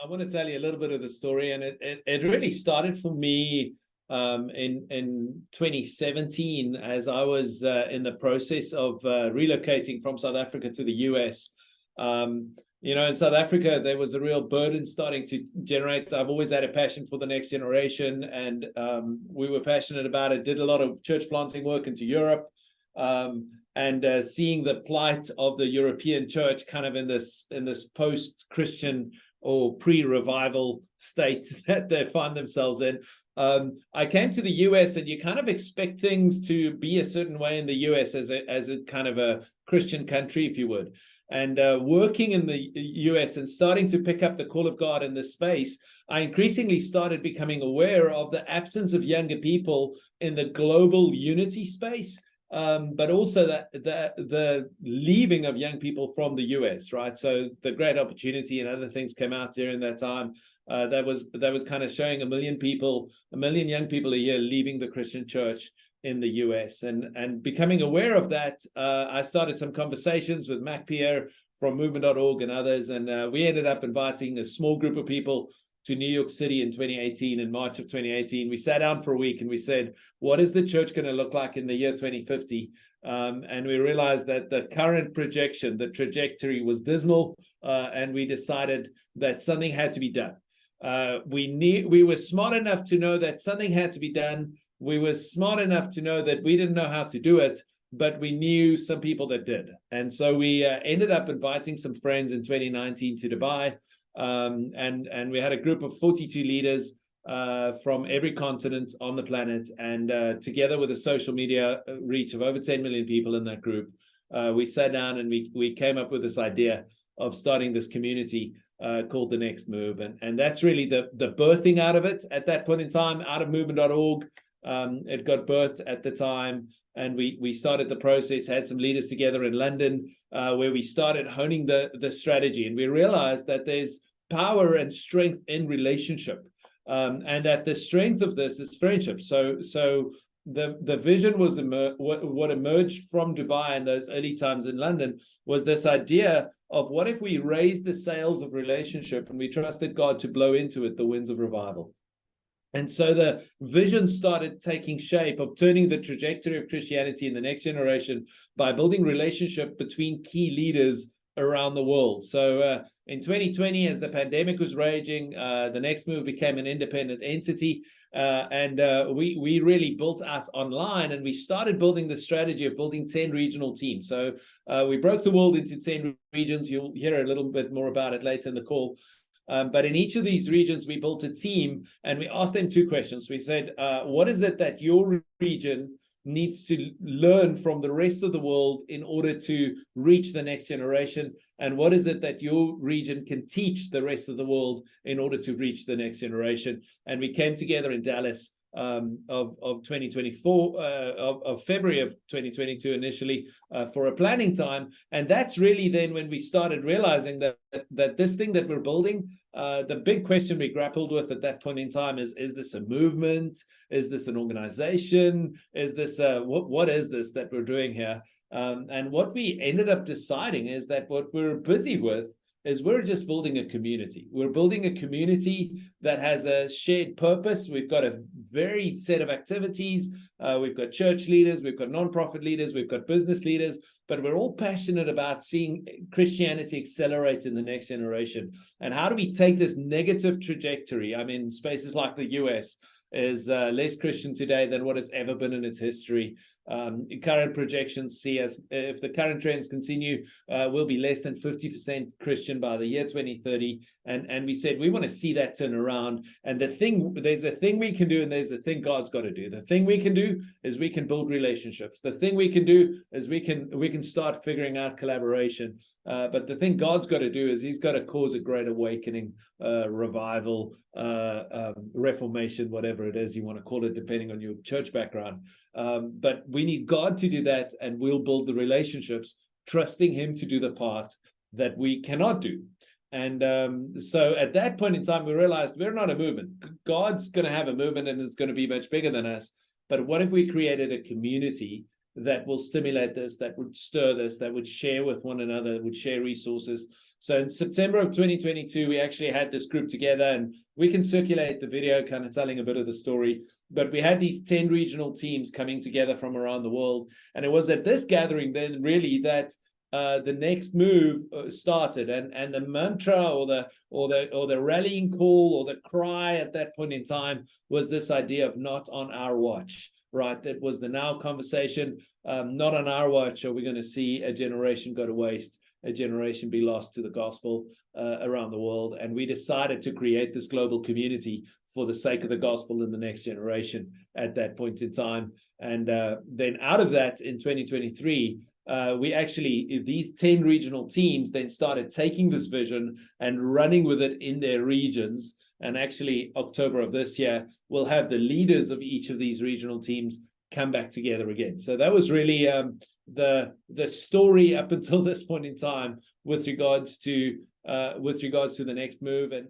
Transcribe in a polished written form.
I want to tell you a little bit of the story, and it really started for me in 2017 as I was in the process of relocating from South Africa to the US. In South Africa, there was a real burden starting to generate. I've always had a passion for the next generation, and we were passionate about it. Did a lot of church planting work into Europe, and seeing the plight of the European church, kind of in this post-Christian or pre-revival state that they find themselves in. I came to the US, and you kind of expect things to be a certain way in the US as a kind of a Christian country, if you would. And working in the US and starting to pick up the call of God in this space, I increasingly started becoming aware of the absence of younger people in the global unity space. But also that the leaving of young people from the US, right? So the Great Opportunity and other things came out during that time. That was kind of showing a million young people a year leaving the Christian church in the US, and becoming aware of that, I started some conversations with Mac Pierre from movement.org and others, and we ended up inviting a small group of people to New York City in 2018. In March of 2018, we sat down for a week and we said, what is the church going to look like in the year 2050? And we realized that the current projection, the trajectory was dismal, and we decided that something had to be done. We were smart enough to know that something had to be done. We were smart enough to know that we didn't know how to do it, but we knew some people that did. And so we ended up inviting some friends in 2019 to Dubai. And we had a group of 42 leaders from every continent on the planet, and together with a social media reach of over 10 million people in that group, we sat down and we came up with this idea of starting this community called the NXT Move, and that's really the birthing out of it at that point in time, out of movement.org. It got birthed at the time, and we started the process, had some leaders together in London, where we started honing the strategy, and we realized that there's power and strength in relationship, and that the strength of this is friendship. So the vision was what emerged from Dubai in those early times in London was this idea of, what if we raised the sails of relationship and we trusted God to blow into it the winds of revival? And so the vision started taking shape of turning the trajectory of Christianity in the next generation by building relationship between key leaders around the world. So in 2020, as the pandemic was raging, the NXT Move became an independent entity, and we really built out online, and we started building the strategy of building 10 regional teams. So we broke the world into 10 regions. You'll hear a little bit more about it later in the call. But in each of these regions, we built a team, and we asked them two questions. We said, what is it that your region needs to learn from the rest of the world in order to reach the next generation? And what is it that your region can teach the rest of the world in order to reach the next generation? And we came together in Dallas of 2024, of February of 2022 initially, for a planning time. And that's really then when we started realizing that this thing that we're building, the big question we grappled with at that point in time is this a movement? Is this an organization? Is this what is this that we're doing here? And what we ended up deciding is that what we're busy with is we're just building a community. We're building a community that has a shared purpose. We've got a varied set of activities. We've got church leaders, we've got nonprofit leaders, we've got business leaders, but we're all passionate about seeing Christianity accelerate in the next generation. And how do we take this negative trajectory? I mean, spaces like the US is less Christian today than what it's ever been in its history. Current projections see us, if the current trends continue, we'll be less than 50% Christian by the year 2030. And we said we want to see that turn around. And there's a thing we can do, and there's a thing God's got to do. The thing we can do is we can build relationships. The thing we can do is we can start figuring out collaboration. But the thing God's got to do is He's got to cause a great awakening, revival, reformation, whatever it is you want to call it, depending on your church background. But we need God to do that, and we'll build the relationships, trusting Him to do the part that we cannot do. And so at that point in time, we realized we're not a movement. God's going to have a movement, and it's going to be much bigger than us. But what if we created a community that will stimulate this, that would stir this, that would share with one another, would share resources. So in September of 2022, we actually had this group together, and we can circulate the video kind of telling a bit of the story. But we had these 10 regional teams coming together from around the world. And it was at this gathering then really that the next move started, and the mantra or the rallying call or the cry at that point in time was this idea of not on our watch. Right, that was the now conversation. Not on our watch are we going to see a generation go to waste, a generation be lost to the gospel around the world. And we decided to create this global community for the sake of the gospel in the next generation at that point in time. And then out of that, in 2023, we actually, these 10 regional teams then started taking this vision and running with it in their regions. And actually, October of this year, we'll have the leaders of each of these regional teams come back together again. So that was really the story up until this point in time with regards to the next move. And